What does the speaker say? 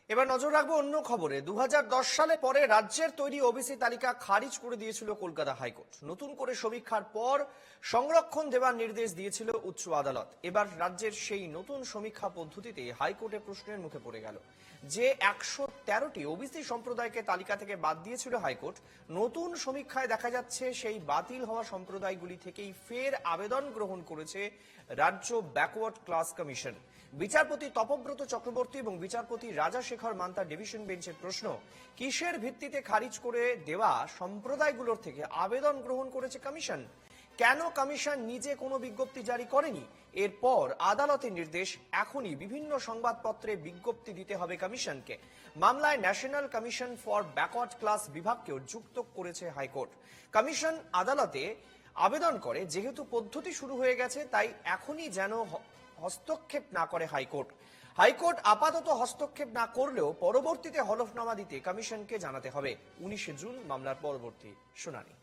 এবার নজর রাখবো অন্য খবরে। 2010 সালে পরে রাজ্যের তৈরি ওবিসি তালিকা খারিজ করে দিয়েছিল কলকাতা হাইকোর্ট। নতুন করে সমীক্ষার পর সংরক্ষণ দেওয়ার নির্দেশ দিয়েছিল উচ্চ আদালত। এবার রাজ্যের সেই নতুন সমীক্ষা পদ্ধতিতে হাইকোর্টে প্রশ্নের মুখে পড়ে গেল। যে 113টি ওবিসি সম্প্রদায়কে তালিকা থেকে বাদ দিয়েছিল হাইকোর্ট, নতুন সমীক্ষায় দেখা যাচ্ছে সেই বাতিল হওয়া সম্প্রদায়গুলি থেকেই ফের আবেদন গ্রহণ করেছে রাজ্য ব্যাকওয়ার্ড ক্লাস কমিশন। বিচারপতি তপব্রত চক্রবর্তী এবং বিচারপতি রাজাশেখর মান্তার ডিভিশন বেঞ্চের প্রশ্ন, কিসের ভিত্তিতে খারিজ করে দেওয়া সম্প্রদায়গুলোর থেকে আবেদন গ্রহণ করেছে কমিশন? কেন কমিশন নিজে কোনো বিজ্ঞপ্তি জারি করেনি? এরপর আদালতের নির্দেশ, এখনই বিভিন্ন সংবাদপত্রে বিজ্ঞপ্তি দিতে হবে কমিশনকে। মামলায় national commission for backward class বিভাগকেও যুক্ত করেছে হাইকোর্ট। কমিশন আদালতে আবেদন করে, যেহেতু পদ্ধতি শুরু হয়ে গেছে তাই এখনই যেন হস্তক্ষেপ না করে হাইকোর্ট। হাইকোর্ট আপাতত হস্তক্ষেপ না করলেও পরবর্তীতে হলফনামা দিতে কমিশনকে জানাতে হবে। 19 জুন মামলার পরবর্তী শুনানি।